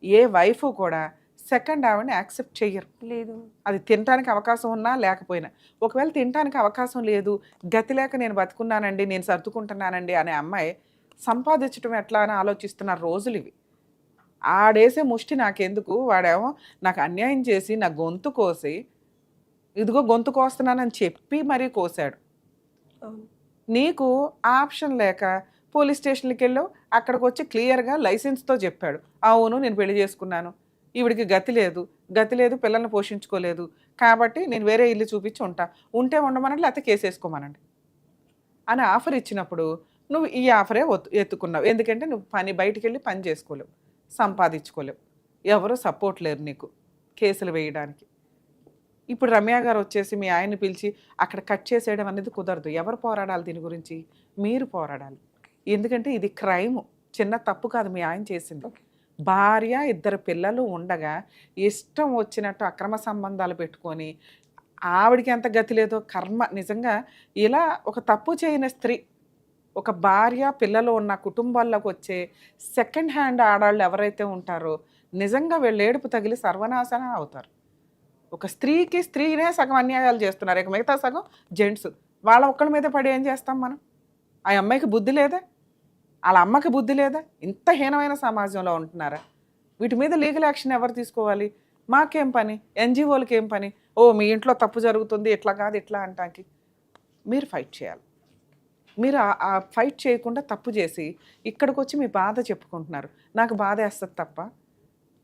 ఏ వైఫ్ కూడా సెకండ్ ఆవిడని యాక్సెప్ట్ చెయ్యరు. లేదు. అది తినడానికి అవకాశం ఉన్నా లేకపోయినా. ఒకవేళ తినడానికి అవకాశం లేదు, గతి లేక నేను బతుకున్నానండి, నేను సర్దుకుంటున్నానండి అనే అమ్మాయి సంపాదించడం ఎట్లా అని ఆలోచిస్తున్న రోజులు ఇవి. ఆడేసే ముష్టి నాకెందుకు, వాడేమో నాకు అన్యాయం చేసి నా గొంతు కోసి ఇదిగో గొంతు కోస్తున్నానని చెప్పి మరీ కోసాడు. నీకు ఆప్షన్ లేక పోలీస్ స్టేషన్కి వెళ్ళావు, అక్కడికి వచ్చి క్లియర్గా లైసెన్స్తో చెప్పాడు, అవును నేను పెళ్లి చేసుకున్నాను, ఈవిడికి గతి లేదు, పిల్లల్ని పోషించుకోలేదు, కాబట్టి నేను వేరే ఇల్లు చూపించి ఉంటే ఉండమనండి, లేకపోతే కేసు వేసుకోమనండి అని ఆఫర్ ఇచ్చినప్పుడు నువ్వు ఈ ఆఫరే ఎత్తుకున్నావు. ఎందుకంటే నువ్వు బయటికి వెళ్ళి పని చేసుకోలేవు, సంపాదించుకోలేవు, ఎవరు సపోర్ట్ లేరు నీకు కేసులు వేయడానికి. ఇప్పుడు రమ్య గారు వచ్చేసి మీ ఆయన్ని పిలిచి అక్కడ కట్ చేసేయడం అనేది కుదరదు. ఎవరు పోరాడాలి దీని గురించి? మీరు పోరాడాలి. ఎందుకంటే ఇది క్రైమ్, చిన్న తప్పు కాదు మీ ఆయన చేసింది. భార్య, 2 పిల్లలు ఉండగా ఇష్టం వచ్చినట్టు అక్రమ సంబంధాలు పెట్టుకొని ఆవిడికి ఎంత గతి లేదో కర్మ. నిజంగా ఇలా ఒక తప్పు చేయని స్త్రీ, ఒక భార్య, పిల్లలు ఉన్న కుటుంబాల్లోకి వచ్చే సెకండ్ హ్యాండ్ ఆడాళ్ళు ఎవరైతే ఉంటారో నిజంగా వీళ్ళు ఏడుపు తగిలి సర్వనాశనం అవుతారు. ఒక స్త్రీనే సగం అన్యాయాలు చేస్తున్నారు, ఇక మిగతా సగం జెంట్స్. వాళ్ళ ఒక్కళ్ళ మీద పడి ఏం చేస్తాం మనం? ఆ అమ్మాయికి బుద్ధి లేదా? వాళ్ళ అమ్మకి బుద్ధి లేదా? ఇంత హీనమైన సమాజంలో ఉంటున్నారా? వీటి మీద లీగల్ యాక్షన్ ఎవరు తీసుకోవాలి? మాకేం పని? ఎన్జిఓలకి ఏం పని? ఓ మీ ఇంట్లో తప్పు జరుగుతుంది, ఇట్లా కాదు ఇట్లా అంటానికి. మీరు ఫైట్ చేయాలి. మీరు ఆ ఫైట్ చేయకుండా తప్పు చేసి ఇక్కడికి వచ్చి మీ బాధ చెప్పుకుంటున్నారు. నాకు బాధ వేస్తుంది తప్ప.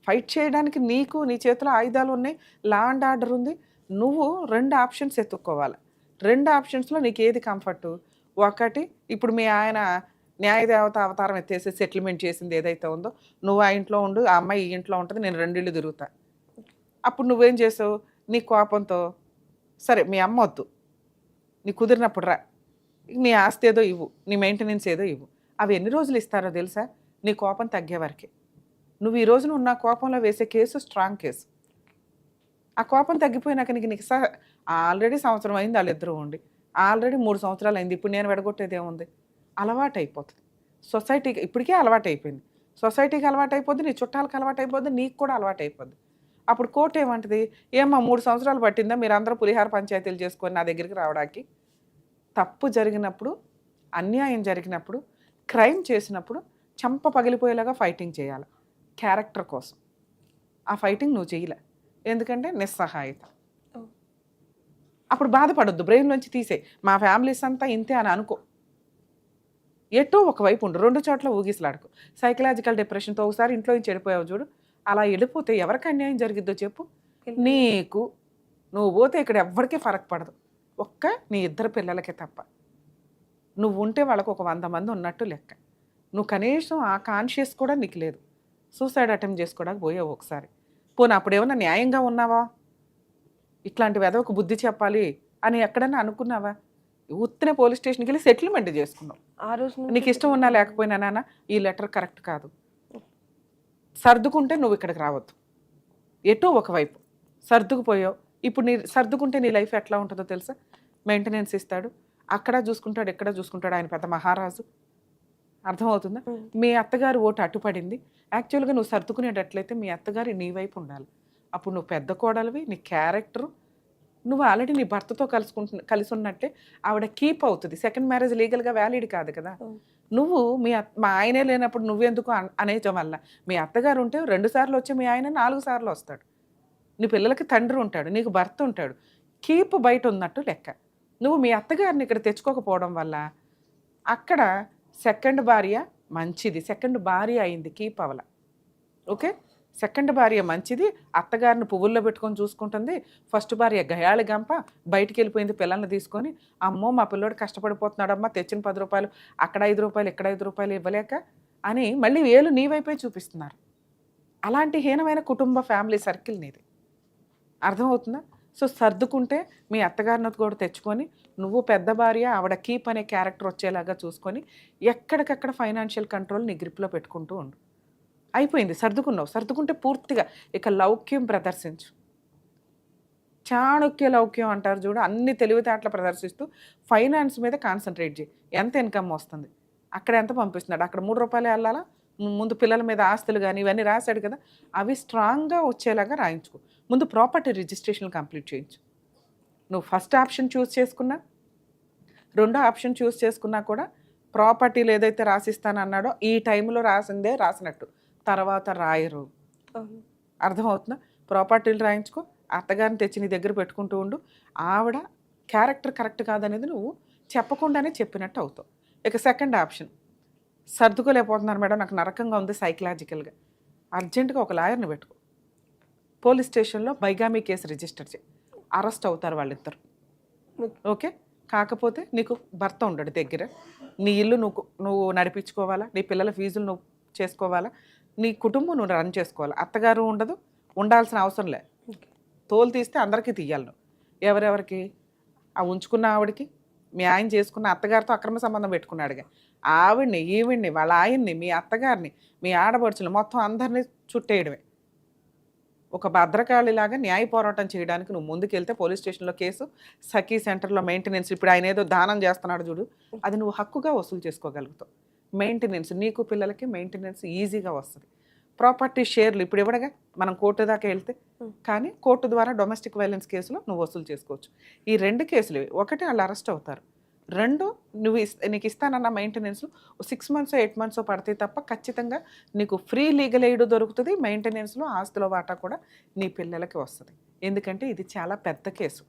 ఫైట్ చేయడానికి నీకు నీ చేతిలో ఆయుధాలు ఉన్నాయి, లా అండ్ ఆర్డర్ ఉంది. నువ్వు 2 ఆప్షన్స్ ఎత్తుక్కోవాలి. 2 ఆప్షన్స్లో నీకు ఏది కంఫర్టు? ఒకటి, ఇప్పుడు మీ ఆయన న్యాయదేవత అవతారం ఎత్తేసి సెటిల్మెంట్ చేసింది ఏదైతే ఉందో, నువ్వు ఆ ఇంట్లో ఉండు, ఆ అమ్మాయి ఈ ఇంట్లో ఉంటుంది, నేను 2 ఇళ్ళు తిరుగుతా. అప్పుడు నువ్వేం చేసావు? నీ కోపంతో సరే మీ అమ్మ వద్దు, నీ కుదిరినప్పుడు రా, నీ ఆస్తి ఏదో ఇవ్వు, నీ మెయింటెనెన్స్ ఏదో ఇవ్వు. అవి ఎన్ని రోజులు ఇస్తారో తెలుసా? నీ కోపం తగ్గే వరకే. నువ్వు ఈ రోజున ఉన్న కోపంలో వేసే కేసు స్ట్రాంగ్ కేసు. ఆ కోపం తగ్గిపోయినాక నీకు ఆల్రెడీ సంవత్సరం అయింది వాళ్ళిద్దరూ ఉండి, ఆల్రెడీ 3 సంవత్సరాలు అయింది. ఇప్పుడు నేను విడగొట్టేది ఏముంది? అలవాటు అయిపోతుంది. సొసైటీకి ఇప్పటికే అలవాటు అయిపోయింది, సొసైటీకి అలవాటు అయిపోద్ది, నీ చుట్టాలకు అలవాటు అయిపోద్ది, నీకు కూడా అలవాటు అయిపోద్ది. అప్పుడు కోర్టు ఏమంటుంది? ఏమో 3 సంవత్సరాలు పట్టిందా మీరు అందరూ పులిహార పంచాయతీలు చేసుకొని నా దగ్గరికి రావడానికి? తప్పు జరిగినప్పుడు, అన్యాయం జరిగినప్పుడు, క్రైమ్ చేసినప్పుడు చంప పగిలిపోయేలాగా ఫైటింగ్ చేయాలి క్యారెక్టర్ కోసం. ఆ ఫైటింగ్ నువ్వు చేయలే, ఎందుకంటే నిస్సహాయత. అప్పుడు బాధపడొద్దు, బ్రెయిన్లోంచి తీసే మా ఫ్యామిలీస్ అంతా ఇంతే అని అనుకో. ఎటో ఒకవైపు ఉండు, 2 చోట్ల ఊగిసలాడుకో. సైకలాజికల్ డిప్రెషన్తో ఒకసారి ఇంట్లో నుంచి వెళ్ళిపోయావు చూడు, అలా వెళ్ళిపోతే ఎవరికి అన్యాయం జరిగిద్దో చెప్పు? నీకు. నువ్వు పోతే ఇక్కడ ఎవ్వరికీ ఫరక్ పడదు, ఒక్క నీ 2 పిల్లలకే తప్ప. నువ్వు ఉంటే వాళ్ళకు ఒక 100 మంది ఉన్నట్టు లెక్క. నువ్వు కనీసం ఆ కాన్షియస్ కూడా నీకు లేదు. సూసైడ్ అటెంప్ట్ చేసుకోవడానికి పోయావు ఒకసారి. పోనీ అప్పుడు ఏమన్నా న్యాయంగా ఉన్నావా? ఇట్లాంటి వెధవకు బుద్ధి చెప్పాలి అని ఎక్కడన్నా అనుకున్నావా? ఉత్తనే పోలీస్ స్టేషన్కి వెళ్ళి సెటిల్మెంట్ చేసుకున్నావు. ఆ రోజు నీకు ఇష్టం ఉన్నా లేకపోయినా, నాన్న ఈ లెటర్ కరెక్ట్ కాదు, సర్దుకుంటే నువ్వు ఇక్కడికి రావద్దు. ఎటో ఒకవైపు సర్దుకుపోయావు. ఇప్పుడు సర్దుకుంటే నీ లైఫ్ ఎట్లా ఉంటుందో తెలుసా? మెయింటెనెన్స్ ఇస్తాడు, అక్కడ చూసుకుంటాడు, ఎక్కడ చూసుకుంటాడు, ఆయన పెద్ద మహారాజు. అర్థమవుతుందా? మీ అత్తగారు ఓటు అట్టుపడింది. యాక్చువల్గా నువ్వు సర్దుకునేటట్లయితే మీ అత్తగారి నీ వైపు ఉండాలి. అప్పుడు నువ్వు పెద్ద కోడలివి, నీ క్యారెక్టరు నువ్వు ఆల్రెడీ నీ భర్తతో కలిసి ఉన్నట్టే ఆవిడ కీప్ అవుతుంది. సెకండ్ మ్యారేజ్ లీగల్గా వ్యాలిడ్ కాదు కదా. నువ్వు మా ఆయనే లేనప్పుడు నువ్వెందుకు అనేయటం వల్ల మీ అత్తగారు ఉంటే 2 సార్లు వచ్చి మీ ఆయన 4 సార్లు వస్తాడు. నీ పిల్లలకి తండ్రి ఉంటాడు, నీకు భర్త ఉంటాడు. కీప్ బయట ఉన్నట్టు లెక్క. నువ్వు మీ అత్తగారిని ఇక్కడ తెచ్చుకోకపోవడం వల్ల అక్కడ సెకండ్ భార్య మంచిది, సెకండ్ భార్య అయింది, కీప్ అవల. ఓకే, సెకండ్ భార్య మంచిది, అత్తగారిని పువ్వుల్లో పెట్టుకొని చూసుకుంటుంది. ఫస్ట్ భార్య గయాళి గంప బయటికి వెళ్ళిపోయింది పిల్లల్ని తీసుకొని. అమ్మో మా పిల్లోడు కష్టపడిపోతున్నాడమ్మా, తెచ్చిన 10 రూపాయలు అక్కడ 5 రూపాయలు ఇక్కడ 5 రూపాయలు ఇవ్వలేక అని మళ్ళీ వేలు నీ వైపే చూపిస్తున్నారు. అలాంటి హీనమైన కుటుంబ ఫ్యామిలీ సర్కిల్ నీది. అర్థమవుతుందా? సో సర్దుకుంటే మీ అత్తగారిని కూడా తెచ్చుకొని నువ్వు పెద్ద భార్య ఆవిడ కీప్ అనే క్యారెక్టర్ వచ్చేలాగా చూసుకొని ఎక్కడికక్కడ ఫైనాన్షియల్ కంట్రోల్ నీ గ్రిప్లో పెట్టుకుంటూ ఉండు. అయిపోయింది, సర్దుకున్నావు. సర్దుకుంటే పూర్తిగా ఇక లౌక్యం ప్రదర్శించు. చాణక్య లౌక్యం అంటారు చూడు, అన్ని తెలివితేటలు ప్రదర్శిస్తూ ఫైనాన్స్ మీద కాన్సన్ట్రేట్ చేయి. ఎంత ఇన్కమ్ వస్తుంది, అక్కడ ఎంత పంపిస్తున్నాడు, అక్కడ 3 రూపాయలు వెళ్ళాలా, ముందు పిల్లల మీద ఆస్తులు కానీ ఇవన్నీ రాశాడు కదా, అవి స్ట్రాంగ్గా వచ్చేలాగా రాయించుకో. ముందు ప్రాపర్టీ రిజిస్ట్రేషన్ కంప్లీట్ చేయించు. నువ్వు ఫస్ట్ ఆప్షన్ చూస్ చేసుకున్నా, రెండో ఆప్షన్ చూస్ చేసుకున్నా కూడా ప్రాపర్టీలు ఏదైతే రాసిస్తానన్నాడో ఈ టైంలో రాసిందే రాసినట్టు, తర్వాత రాయరు. అర్థమవుతుందా? ప్రాపర్టీలు రాయించుకో, అత్తగారిని తెచ్చి నీ దగ్గర పెట్టుకుంటూ ఉండు. ఆవిడ క్యారెక్టర్ కరెక్ట్ కాదనేది నువ్వు చెప్పకుండానే చెప్పినట్టు అవుతావు. ఇక సెకండ్ ఆప్షన్, సర్దుకోలేకపోతున్నారు మేడం, నాకు నరకంగా ఉంది సైకలాజికల్గా, అర్జెంటుగా ఒక లాయర్ని పెట్టుకో. పోలీస్ స్టేషన్లో బైగామీ కేసు రిజిస్టర్ చేయి, అరెస్ట్ అవుతారు వాళ్ళిద్దరు. ఓకే, కాకపోతే నీకు భర్త ఉండడు దగ్గర, నీ ఇల్లు నువ్వు నడిపించుకోవాలా, నీ పిల్లల ఫీజులు నువ్వు చేసుకోవాలా, నీ కుటుంబం నువ్వు రన్ చేసుకోవాలి. అత్తగారు ఉండదు, ఉండాల్సిన అవసరం లే. తోలు తీస్తే అందరికీ తీయాలి నువ్వు. ఎవరెవరికి? ఆ ఉంచుకున్న ఆవిడకి, మీ ఆయన చేసుకున్న అత్తగారితో అక్రమ సంబంధం పెట్టుకున్నాడుగా, ఆవిడ్ని ఈవిడ్ని వాళ్ళ ఆయన్ని మీ అత్తగారిని మీ ఆడపడుచులు మొత్తం అందరినీ చుట్టేయడమే. ఒక భద్రకాళిలాగా న్యాయ పోరాటం చేయడానికి నువ్వు ముందుకెళ్తే పోలీస్ స్టేషన్లో కేసు, సఖీ సెంటర్లో మెయింటెనెన్స్, ఇప్పుడు ఆయన ఏదో దానం చేస్తున్నాడు చూడు, అది నువ్వు హక్కుగా వసూలు చేసుకోగలుగుతావు. మెయింటెనెన్స్, నీకు పిల్లలకి మెయింటెనెన్స్ ఈజీగా వస్తుంది. ప్రాపర్టీ షేర్లు ఇప్పుడు ఇవ్వడగా మనం కోర్టు దాకా వెళ్తే, కానీ కోర్టు ద్వారా డొమెస్టిక్ వైలెన్స్ కేసులో నువ్వు వసూలు చేసుకోవచ్చు. ఈ 2 కేసులు, ఒకటి వాళ్ళు అరెస్ట్ అవుతారు, 2 నీకు ఇస్తానన్న మెయింటెనెన్స్ 6 months 8 months పడతాయి తప్ప ఖచ్చితంగా నీకు ఫ్రీ లీగల్ ఎయిడ్ దొరుకుతుంది. మెయింటెనెన్స్లో ఆస్తుల వాటా కూడా నీ పిల్లలకి వస్తుంది. ఎందుకంటే ఇది చాలా పెద్ద కేసు.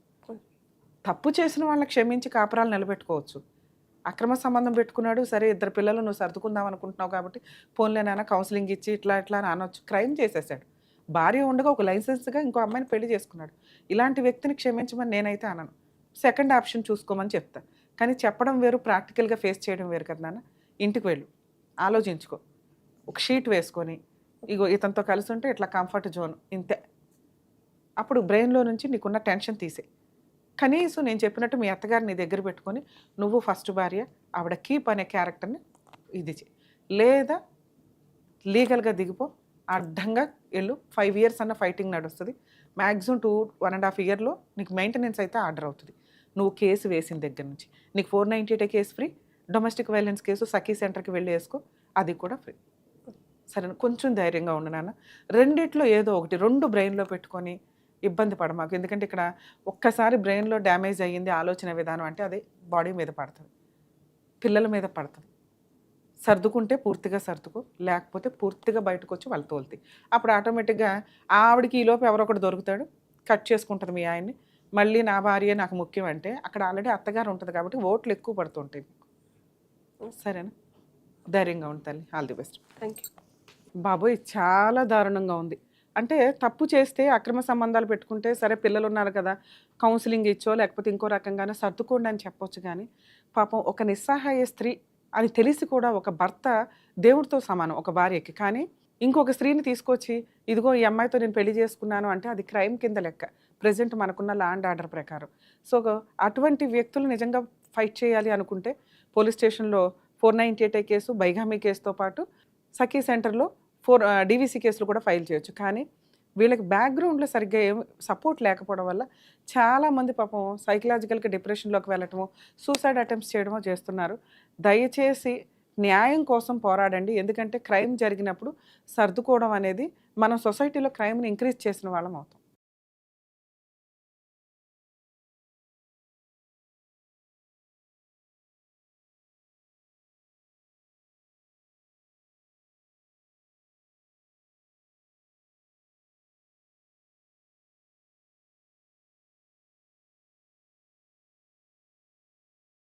తప్పు చేసిన వాళ్ళని క్షమించి కాపురాలు నిలబెట్టుకోవచ్చు. అక్రమ సంబంధం పెట్టుకున్నాడు, సరే 2 పిల్లలు నువ్వు సర్దుకుందాం అనుకుంటున్నావు కాబట్టి పోన్లేనైనా కౌన్సిలింగ్ ఇచ్చి ఇట్లా అని అనొచ్చు. క్రైమ్ చేసేసాడు. భార్య ఉండగా ఒక లైసెన్స్గా ఇంకో అమ్మాయిని పెళ్లి చేసుకున్నాడు. ఇలాంటి వ్యక్తిని క్షమించమని నేనైతే అనను. సెకండ్ ఆప్షన్ చూసుకోమని చెప్తా. కానీ చెప్పడం వేరు, ప్రాక్టికల్గా ఫేస్ చేయడం వేరు కదా నాన్న. ఇంటికి వెళ్ళు, ఆలోచించుకో, ఒక షీట్ వేసుకొని ఇగో ఇతనితో కలిసి ఉంటే ఇట్లా కంఫర్ట్ జోన్ ఇంతే. అప్పుడు బ్రెయిన్లో నుంచి నీకున్న టెన్షన్ తీసే. కనీసం నేను చెప్పినట్టు మీ అత్తగారిని దగ్గర పెట్టుకొని నువ్వు ఫస్ట్ భార్య ఆవిడ కీప్ అనే క్యారెక్టర్ని ఇది చేయి. లేదా లీగల్గా దిగిపో, అడ్డంగా వెళ్ళు. 5 years అన్న ఫైటింగ్ నడుస్తుంది. మ్యాక్సిమం 1.5 yearలో నీకు మెయింటెనెన్స్ అయితే ఆర్డర్ అవుతుంది. నువ్వు కేసు వేసిన దగ్గర నుంచి నీకు 498 case free, domestic violence case Sakhi సెంటర్కి వెళ్ళి వేసుకో, అది కూడా ఫ్రీ. సరే, కొంచెం ధైర్యంగా ఉండు నాన్న. రెండిట్లో ఏదో ఒకటి, 2 బ్రెయిన్లో పెట్టుకొని ఇబ్బంది పడమాకు. ఎందుకంటే ఇక్కడ ఒక్కసారి బ్రెయిన్లో డ్యామేజ్ అయ్యింది ఆలోచన విధానం అంటే అది బాడీ మీద పడుతుంది, పిల్లల మీద పడుతుంది. సర్దుకుంటే పూర్తిగా సర్దుకో, లేకపోతే పూర్తిగా బయటకు వచ్చి వాళ్ళు తోలుతాయి. అప్పుడు ఆటోమేటిక్గా ఆవిడకి ఈలోపు ఎవరో ఒకటి దొరుకుతాడు, కట్ చేసుకుంటుంది మీ ఆయన్ని. మళ్ళీ నా భార్య నాకు ముఖ్యం అంటే అక్కడ ఆల్రెడీ అత్తగారు ఉంటుంది కాబట్టి ఓట్లు ఎక్కువ పడుతుంటాయి. సరేనా? ధైర్యంగా ఉంది తల్లి. All the best. Thank you. బాబోయ్, చాలా దారుణంగా ఉంది. అంటే తప్పు చేస్తే అక్రమ సంబంధాలు పెట్టుకుంటే సరే పిల్లలు ఉన్నారు కదా కౌన్సిలింగ్ ఇచ్చో లేకపోతే ఇంకో రకంగానే సర్దుకోండి అని చెప్పొచ్చు. కానీ పాపం ఒక నిస్సహాయ స్త్రీ అని తెలిసి కూడా ఒక భర్త దేవుడితో సమానం ఒక భార్యకి, కానీ ఇంకొక స్త్రీని తీసుకొచ్చి ఇదిగో ఈ అమ్మాయితో నేను పెళ్లి చేసుకున్నాను అంటే అది క్రైమ్ కింద లెక్క ప్రజెంట్ మనకున్న లా అండ్ ఆర్డర్ ప్రకారం. సో అటువంటి వ్యక్తులు నిజంగా ఫైట్ చేయాలి అనుకుంటే పోలీస్ స్టేషన్లో 498 కేసు, బైగామీ కేసుతో పాటు సఖీ సెంటర్లో 4 DVC కేసులు కూడా ఫైల్ చేయొచ్చు. కానీ వీళ్ళకి బ్యాక్గ్రౌండ్లో సరిగ్గా ఏం సపోర్ట్ లేకపోవడం వల్ల చాలామంది పాపం సైకలాజికల్గా డిప్రెషన్లోకి వెళ్ళటమో సూసైడ్ అటెంప్ట్స్ చేయడమో చేస్తున్నారు. దయచేసి న్యాయం కోసం పోరాడండి. ఎందుకంటే క్రైమ్ జరిగినప్పుడు సర్దుకోవడం అనేది మనం సొసైటీలో క్రైమ్ని ఇంక్రీజ్ చేసిన వాళ్ళం అవుతాం.